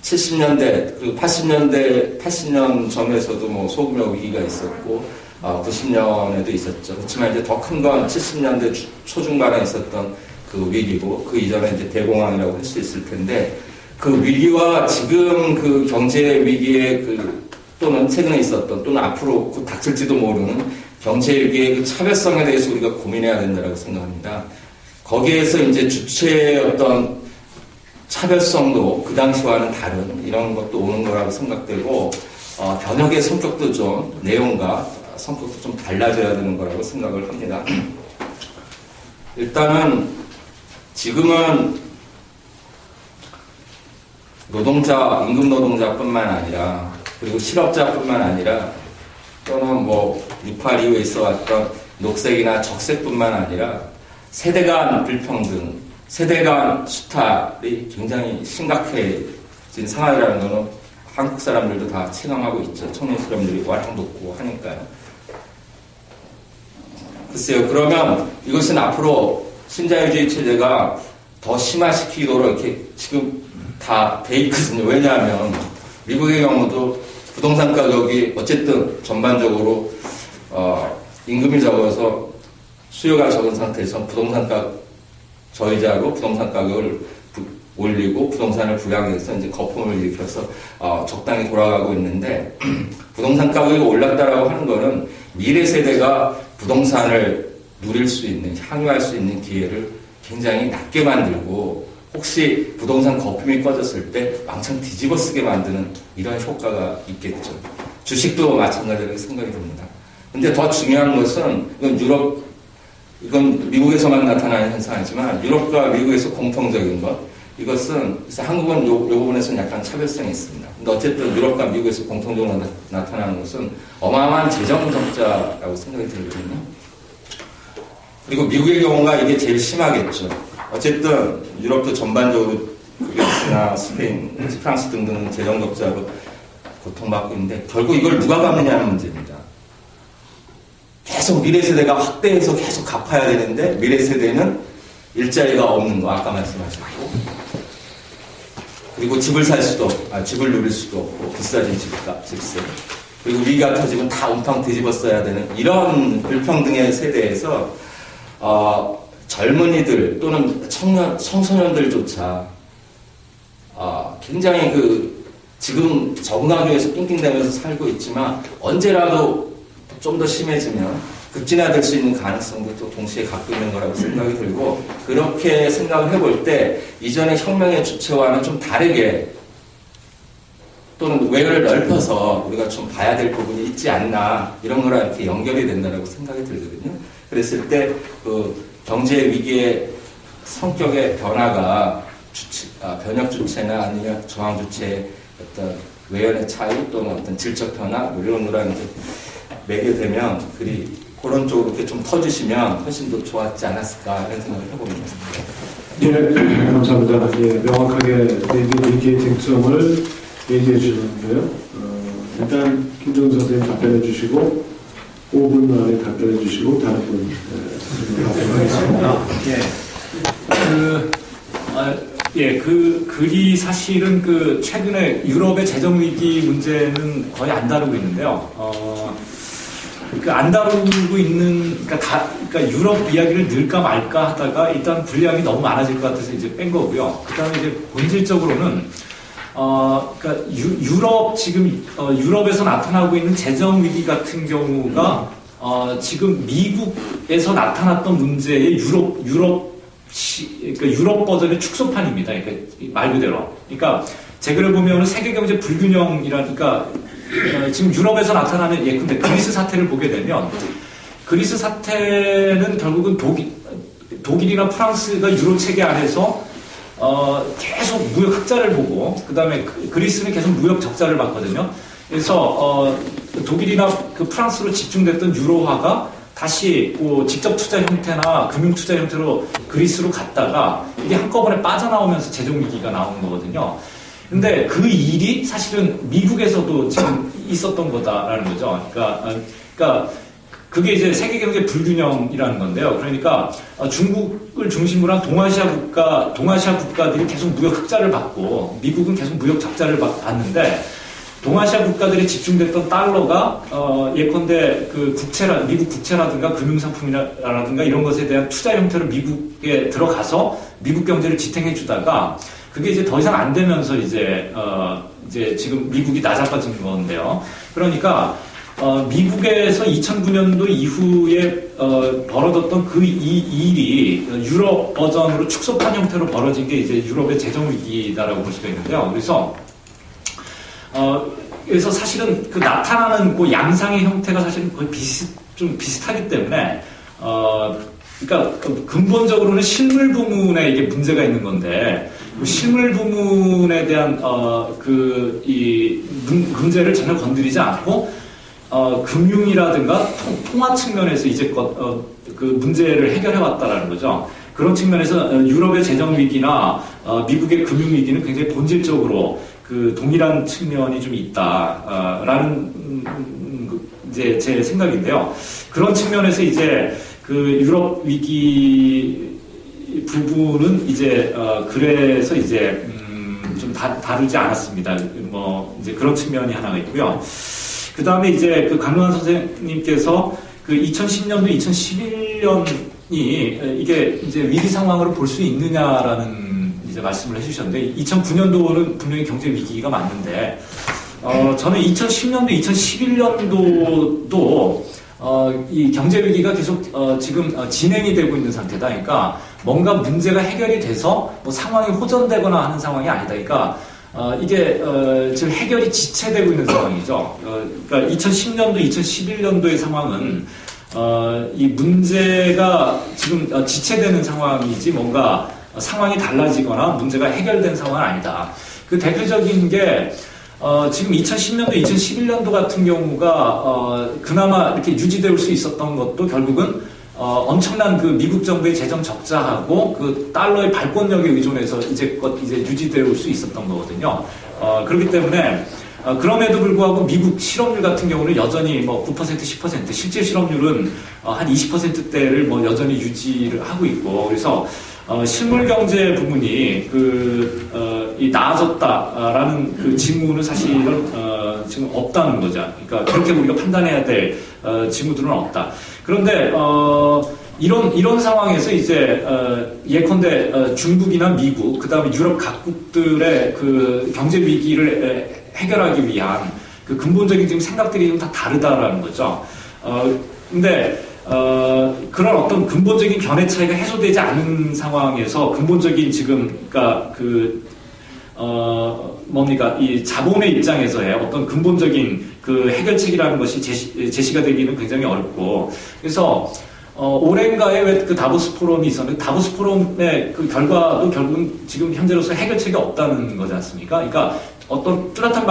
Speaker 3: 70년대 그리고 80년 전에서도 뭐 소금역 위기가 있었고 90년에도 있었죠. 그렇지만 이제 더 큰 건 70년대 초중반에 있었던 그 위기고 그 이전에 이제 대공황이라고 할 수 있을 텐데 그 위기와 지금 그 경제 위기의 그 또는 최근에 있었던 또는 앞으로 그 닥칠지도 모르는 경제 위기의 그 차별성에 대해서 우리가 고민해야 된다고 생각합니다. 거기에서 이제 주체의 어떤 차별성도 그 당시와는 다른 이런 것도 오는 거라고 생각되고 변혁의 성격도 좀 내용과 성격도 좀 달라져야 되는 거라고 생각을 합니다. 일단은 지금은 노동자, 임금 노동자뿐만 아니라 그리고 실업자뿐만 아니라 또는 뭐 6.8 이후에 있어왔던 녹색이나 적색뿐만 아니라 세대 간 불평등, 세대 간 수탈이 굉장히 심각해진 상황이라는 것은 한국 사람들도 다 체감하고 있죠. 청년 사람들이 와랑 돋고 하니까요. 글쎄요. 그러면 이것은 앞으로 신자유주의 체제가 더 심화시키도록 이렇게 지금 다 돼 있거든요. 왜냐하면 미국의 경우도 부동산 가격이 어쨌든 전반적으로 임금이 적어서 수요가 적은 상태에서 저이자로 부동산 가격을 올리고 부동산을 부양해서 이제 거품을 일으켜서 적당히 돌아가고 있는데 부동산 가격이 올랐다라고 하는 거는 미래 세대가 부동산을 누릴 수 있는, 향유할 수 있는 기회를 굉장히 낮게 만들고 혹시 부동산 거품이 꺼졌을 때 왕창 뒤집어 쓰게 만드는 이런 효과가 있겠죠. 주식도 마찬가지로 생각이 듭니다. 근데 더 중요한 것은 이건 미국에서만 나타나는 현상이지만 유럽과 미국에서 공통적인 것, 이것은 그래서 한국은 요 부분에서는 약간 차별성이 있습니다. 근데 어쨌든 유럽과 미국에서 공통적으로 나타나는 것은 어마어마한 재정 적자라고 생각이 들거든요. 그리고 미국의 경우가 이게 제일 심하겠죠. 어쨌든 유럽도 전반적으로 그리스나 스페인, 프랑스 등등 재정 적자로 고통받고 있는데 결국 이걸 누가 갚느냐는 문제입니다. 계속 미래 세대가 확대해서 계속 갚아야 되는데 미래 세대는 일자리가 없는 거 아까 말씀하셨고, 그리고 집을 집을 누릴 수도 없고 비싸진 집세, 그리고 위기가 터지면 다 온팡 뒤집어 써야 되는 이런 불평등의 세대에서 젊은이들 또는 청소년들조차 굉장히 지금 적응하기위해서 낑낑대면서 살고 있지만 언제라도 좀 더 심해지면 급진화될 수 있는 가능성도 또 동시에 갖고 있는 거라고 생각이 들고, 그렇게 생각을 해볼 때 이전의 혁명의 주체와는 좀 다르게 또는 외연을 넓혀서 우리가 좀 봐야 될 부분이 있지 않나, 이런 거랑 이렇게 연결이 된다고 생각이 들거든요. 그랬을 때 경제 위기의 성격의 변화가 변혁 주체나 아니면 저항 주체의 어떤 외연의 차이 또는 어떤 질적 변화 이런 거랑 이제 매개되면 그런 쪽으로 이렇게 좀 터주시면 훨씬 더 좋았지 않았을까 이런 생각을 해봅니다.
Speaker 2: 예, 감사합니다. 예, 명확하게 위기의 쟁점을 얘기해 주셨는데요. 일단 김정은 선생님 답변해 주시고 5분 안에 답변해 주시고 다른 분 답변하겠습니다.
Speaker 1: 글이 사실은 최근에 유럽의 재정 위기 문제는 거의 안 다루고 있는데요. 안 다루고 있는, 그러니까 유럽 이야기를 넣을까 말까 하다가 일단 분량이 너무 많아질 것 같아서 이제 뺀 거고요. 그 다음에 이제 본질적으로는, 유럽에서 나타나고 있는 재정 위기 같은 경우가, 지금 미국에서 나타났던 문제의 유럽 버전의 축소판입니다. 그러니까 말 그대로. 그러니까 제 글을 보면 세계 경제 불균형이라니까 지금 유럽에서 나타나는 근데 그리스 사태를 보게 되면 그리스 사태는 결국은 독일이나 프랑스가 유로 체계 안에서 계속 무역 흑자를 보고 그다음에 그리스는 계속 무역 적자를 봤거든요. 그래서 독일이나 프랑스로 집중됐던 유로화가 다시 직접 투자 형태나 금융 투자 형태로 그리스로 갔다가 이게 한꺼번에 빠져나오면서 재정 위기가 나오는 거거든요. 근데 그 일이 사실은 미국에서도 지금 있었던 거다라는 거죠. 그러니까 그게 이제 세계 경제 불균형이라는 건데요. 그러니까 중국을 중심으로 한 동아시아 국가들이 계속 무역 흑자를 받고 미국은 계속 무역 적자를 받는데 동아시아 국가들이 집중됐던 달러가 예컨대 미국 국채라든가 금융상품이라든가 이런 것에 대한 투자 형태로 미국에 들어가서 미국 경제를 지탱해 주다가 그게 이제 더 이상 안 되면서 이제 지금 미국이 나자빠진 건데요. 그러니까 미국에서 2009년도 이후에 벌어졌던 이 일이 유럽 버전으로 축소판 형태로 벌어진 게 이제 유럽의 재정 위기다라고 볼 수가 있는데요. 그래서 사실은 나타나는 양상의 형태가 사실은 거의 좀 비슷하기 때문에 그러니까 근본적으로는 실물 부문에 이게 문제가 있는 건데 실물 부문에 대한 이 문제를 전혀 건드리지 않고 금융이라든가 통화 측면에서 이제껏 그 문제를 해결해 왔다라는 거죠. 그런 측면에서 유럽의 재정 위기나 미국의 금융 위기는 굉장히 본질적으로 그 동일한 측면이 좀 있다라는 이제 제 생각인데요. 그런 측면에서 이제 그 유럽 위기 부분은 이제 그래서 이제 좀 다루지 않았습니다. 뭐 이제 그런 측면이 하나가 있고요. 그 다음에 이제 그 강릉환 선생님께서 그 2010년도, 2011년이 이게 이제 위기 상황으로 볼 수 있느냐라는 이제 말씀을 해주셨는데 2009년도는 분명히 경제 위기가 맞는데 저는 2010년도, 2011년도도 이 경제 위기가 계속 지금 진행이 되고 있는 상태다. 그러니까 뭔가 문제가 해결이 돼서 뭐 상황이 호전되거나 하는 상황이 아니다. 그러니까 이게 지금 해결이 지체되고 있는 상황이죠. 그러니까 2010년도, 2011년도의 상황은 이 문제가 지금 지체되는 상황이지 뭔가 상황이 달라지거나 문제가 해결된 상황은 아니다. 그 대표적인 게 지금 2010년도, 2011년도 같은 경우가 그나마 이렇게 유지될 수 있었던 것도 결국은 엄청난 그 미국 정부의 재정 적자하고 그 달러의 발권력에 의존해서 이제 유지될 수 있었던 거거든요. 그렇기 때문에 그럼에도 불구하고 미국 실업률 같은 경우는 여전히 뭐 9%, 10%, 실제 실업률은 한 20%대를 뭐 여전히 유지를 하고 있고, 그래서 실물 경제 부분이 이 나아졌다라는 그 징후는 사실은 지금 없다는 거죠. 그러니까 그렇게 우리가 판단해야 될 징후들은 없다. 그런데 이런 상황에서 이제 예컨대 중국이나 미국, 그다음에 유럽 각국들의 그 경제 위기를 해결하기 위한 그 근본적인 지금 생각들이 좀 다 다르다라는 거죠. 근데 그런 어떤 근본적인 견해 차이가 해소되지 않은 상황에서 근본적인 지금 그러니까 뭡니까 이 자본의 입장에서의 어떤 근본적인 그 해결책이라는 것이 제시가 되기는 굉장히 어렵고, 그래서 올해인가에 왜 그 다보스 포럼이 있었는데 다보스 포럼의 그 결과도 결국은 지금 현재로서 해결책이 없다는 거지 않습니까? 그러니까 어떤 뚜렷한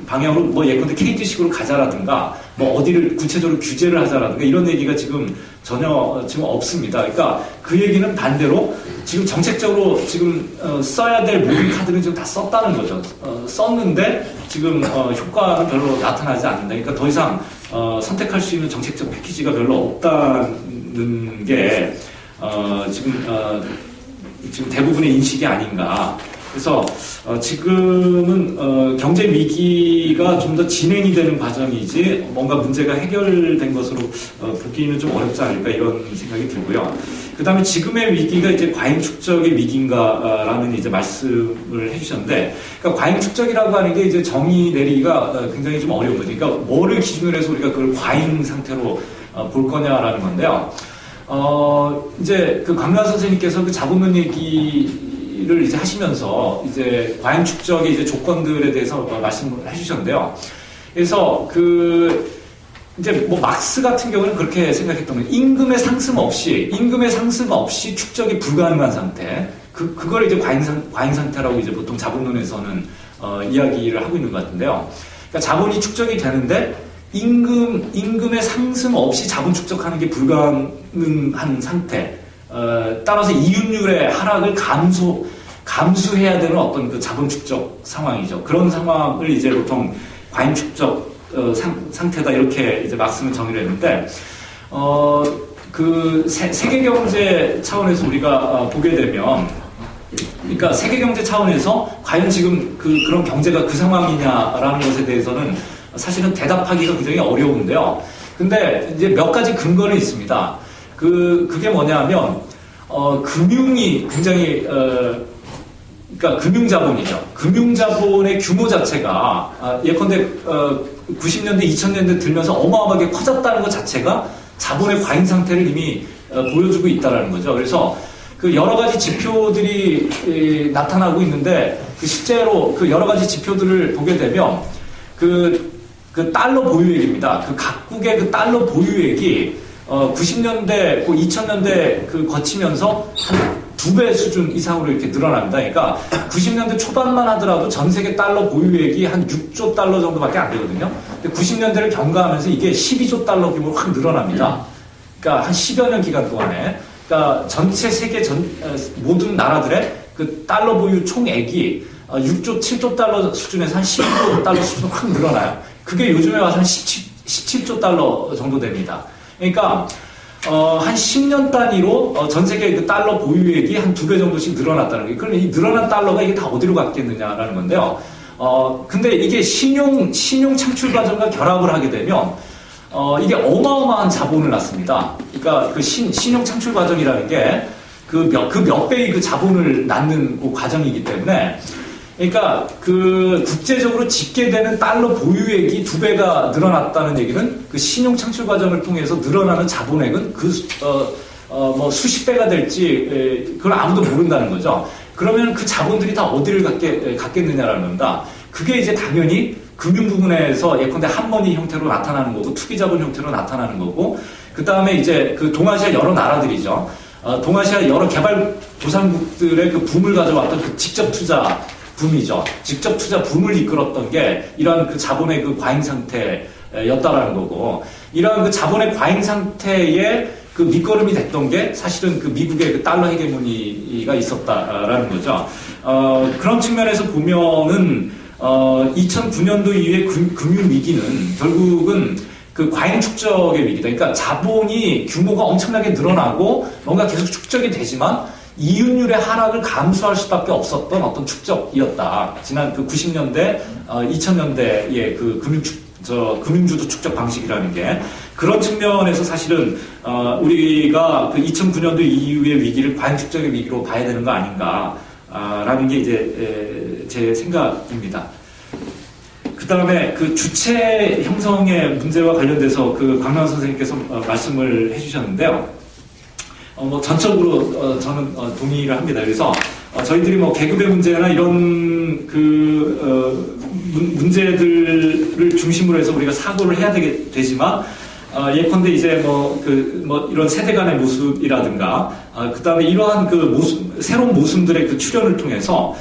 Speaker 1: 방향으로 뭐 예컨대 KT식으로 가자라든가 뭐 어디를 구체적으로 규제를 하자라든가 이런 얘기가 지금 전혀 지금 없습니다. 그러니까 그 얘기는 반대로 지금 정책적으로 지금 써야 될 모든 카드는 지금 다 썼다는 거죠. 썼는데 지금 효과는 별로 나타나지 않는다. 그러니까 더 이상 선택할 수 있는 정책적 패키지가 별로 없다는 게 지금 대부분의 인식이 아닌가. 그래서 지금은 경제 위기가 좀 더 진행이 되는 과정이지 뭔가 문제가 해결된 것으로 보기는 좀 어렵지 않을까 이런 생각이 들고요. 그 다음에 지금의 위기가 이제 과잉 축적의 위기인가라는 이제 말씀을 해주셨는데, 그러니까 과잉 축적이라고 하는 게 이제 정의 내리기가 굉장히 좀 어려운 거죠. 그러니까 뭐를 기준으로 해서 우리가 그걸 과잉 상태로 볼 거냐라는 건데요. 이제 그 강남 선생님께서 그 자본론 얘기를 이제 하시면서 이제 과잉 축적의 이제 조건들에 대해서 말씀을 해주셨는데요. 그래서 이제 뭐 막스 같은 경우는 그렇게 생각했던 거예요. 임금의 상승 없이 축적이 불가능한 상태. 그걸 이제 과잉 상태라고 이제 보통 자본론에서는 이야기를 하고 있는 것 같은데요. 그러니까 자본이 축적이 되는데 임금의 상승 없이 자본 축적하는 게 불가능한 상태. 따라서 이윤율의 하락을 감수해야 되는 어떤 그 자본 축적 상황이죠. 그런 상황을 이제 보통 과잉 축적 상태다 이렇게 이제 막스는 정의를 했는데, 그 세계 경제 차원에서 우리가 보게 되면, 그러니까 세계 경제 차원에서 과연 지금 그런 경제가 그 상황이냐라는 것에 대해서는 사실은 대답하기가 굉장히 어려운데요. 근데 이제 몇 가지 근거는 있습니다. 그게 뭐냐면, 금융이 굉장히, 그러니까 금융자본이죠. 금융자본의 규모 자체가, 예컨대, 90년대, 2000년대 들면서 어마어마하게 커졌다는 것 자체가 자본의 과잉 상태를 이미 보여주고 있다는 거죠. 그래서 그 여러 가지 지표들이 나타나고 있는데, 실제로 그 여러 가지 지표들을 보게 되면, 그 달러 보유액입니다. 그 각국의 그 달러 보유액이 90년대, 2000년대 거치면서 한 2배 수준 이상으로 이렇게 늘어납니다. 그러니까 90년대 초반만 하더라도 전 세계 달러 보유액이 한 6조 달러 정도밖에 안 되거든요. 근데 90년대를 경과하면서 이게 12조 달러 규모로 확 늘어납니다. 그러니까 한 10여 년 기간 동안에. 그러니까 전체 세계 모든 나라들의 그 달러 보유 총액이 6조, 7조 달러 수준에서 한 12조 달러 수준으로 확 늘어나요. 그게 요즘에 와서 한 17조 달러 정도 됩니다. 그러니까 한 10년 단위로 전 세계 그 달러 보유액이 한 2배 정도씩 늘어났다는 거예요. 그럼 이 늘어난 달러가 이게 다 어디로 갔겠느냐라는 건데요. 근데 이게 신용 창출 과정과 결합을 하게 되면 이게 어마어마한 자본을 낳습니다. 그러니까 그 신용 창출 과정이라는 게 그 몇 배의 그 자본을 낳는 그 과정이기 때문에, 그러니까 그 국제적으로 집계되는 달러 보유액이 2배가 늘어났다는 얘기는 그 신용 창출 과정을 통해서 늘어나는 자본액은 뭐 수십 배가 될지 그걸 아무도 모른다는 거죠. 그러면 그 자본들이 다 어디를 갔겠느냐라는 겁니다. 그게 이제 당연히 금융 부분에서 예컨대 한머니 형태로 나타나는 거고, 투기 자본 형태로 나타나는 거고, 그 다음에 이제 그 동아시아 여러 나라들이죠. 동아시아 여러 개발도상국들의 그 붐을 가져왔던 그 직접 투자 붐이죠. 직접 투자 붐을 이끌었던 게 이러한 그 자본의 그 과잉 상태였다라는 거고, 이러한 그 자본의 과잉 상태에 그 밑거름이 됐던 게 사실은 그 미국의 그 달러 헤게모니가 있었다라는 거죠. 그런 측면에서 보면은 2009년도 이후의 금융 위기는 결국은 그 과잉 축적의 위기다. 그러니까 자본이 규모가 엄청나게 늘어나고 뭔가 계속 축적이 되지만 이윤율의 하락을 감수할 수밖에 없었던 어떤 축적이었다. 지난 그 90년대, 2000년대의 그 금융주도 축적 방식이라는 게, 그런 측면에서 사실은 우리가 그 2009년도 이후의 위기를 과잉 축적의 위기로 봐야 되는 거 아닌가라는 게 이제 제 생각입니다. 그 다음에 그 주체 형성의 문제와 관련돼서 그 강남 선생님께서 말씀을 해주셨는데요. 뭐 전적으로 저는 동의를 합니다. 그래서 저희들이 뭐 계급의 문제나 이런 그 문제들을 중심으로 해서 우리가 사고를 해야 되지만, 예컨대 이제 뭐 이런 세대 간의 모습이라든가, 그 다음에 이러한 그 새로운 모습들의 그 출현을 통해서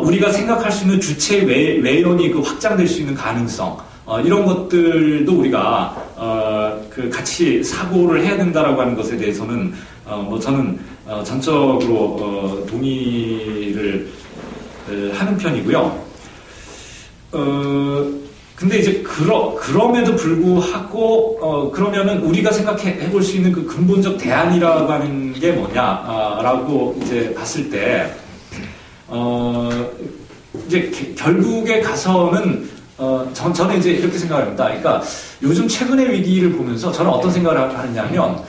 Speaker 1: 우리가 생각할 수 있는 주체의 외연이 그 확장될 수 있는 가능성, 이런 것들도 우리가 그 같이 사고를 해야 된다라고 하는 것에 대해서는 뭐 저는 전적으로 동의를 하는 편이고요. 근데 이제 그럼에도 불구하고 그러면은 우리가 생각해 볼 수 있는 그 근본적 대안이라고 하는 게 뭐냐라고 이제 봤을 때, 이제 결국에 가서는 저는 이제 이렇게 생각합니다. 그러니까 요즘 최근의 위기를 보면서 저는 어떤 생각을 하느냐면,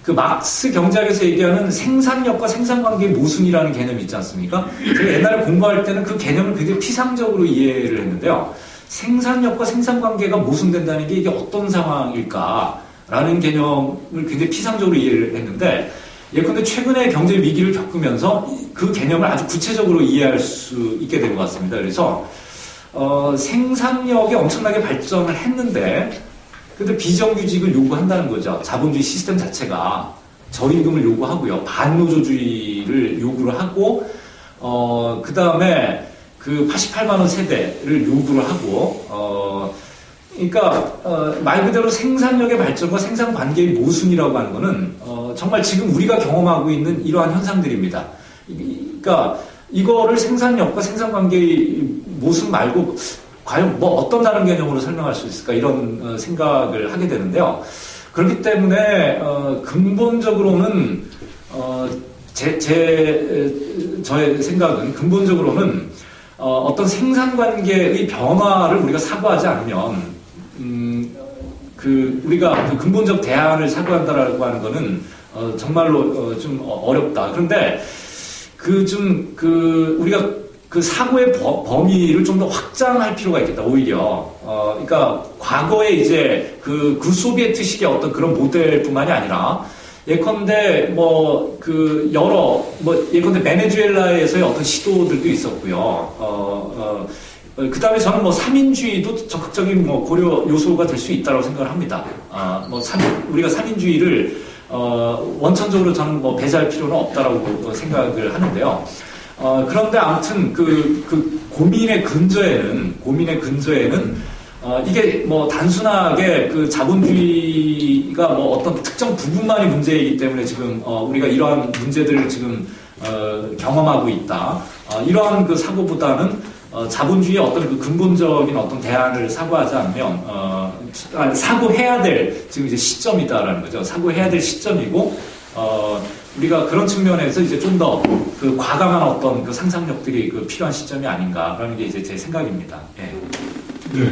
Speaker 1: 그 막스 경제학에서 얘기하는 생산력과 생산관계의 모순이라는 개념이 있지 않습니까? 제가 옛날에 공부할 때는 그 개념을 굉장히 피상적으로 이해를 했는데요. 생산력과 생산관계가 모순된다는 게 이게 어떤 상황일까라는 개념을 굉장히 피상적으로 이해를 했는데, 예컨대 최근에 경제 위기를 겪으면서 그 개념을 아주 구체적으로 이해할 수 있게 된 것 같습니다. 그래서 생산력이 엄청나게 발전을 했는데, 근데 비정규직을 요구한다는 거죠. 자본주의 시스템 자체가 저임금을 요구하고요, 반노조주의를 요구를 하고, 그 다음에 그 88만 원 세대를 요구를 하고, 그러니까 말 그대로 생산력의 발전과 생산 관계의 모순이라고 하는 거는 정말 지금 우리가 경험하고 있는 이러한 현상들입니다. 그러니까 이거를 생산력과 생산 관계의 모순 말고 과연 뭐 어떤 다른 개념으로 설명할 수 있을까, 이런 생각을 하게 되는데요. 그렇기 때문에 근본적으로는 저의 생각은 근본적으로는 어떤 생산 관계의 변화를 우리가 사고하지 않으면 우리가 그 근본적 대안을 사고한다라고 하는 거는 정말로 좀 어렵다. 그런데 우리가 그 사고의 범위를 좀 더 확장할 필요가 있겠다, 오히려. 그러니까 과거에 이제 그 소비에트식의 어떤 그런 모델뿐만이 아니라, 예컨대 예컨대 베네수엘라에서의 어떤 시도들도 있었고요. 그 다음에 저는 3인주의도 적극적인 고려 요소가 될 수 있다고 생각을 합니다. 우리가 3인주의를 원천적으로 저는 배제할 필요는 없다라고 생각을 하는데요. 그런데 아무튼 그 고민의 근저에는 이게 단순하게 그 자본주의가 어떤 특정 부분만의 문제이기 때문에 지금 우리가 이러한 문제들을 지금 경험하고 있다. 이러한 그 사고보다는 자본주의의 어떤 그 근본적인 어떤 대안을 사고하지 않으면 사고해야 될 지금 이제 시점이다라는 거죠. 사고해야 될 시점이고 우리가 그런 측면에서 이제 좀 더 그 과감한 어떤 그 상상력들이 그 필요한 시점이 아닌가라는 게 이제 제 생각입니다. 예.
Speaker 2: 네.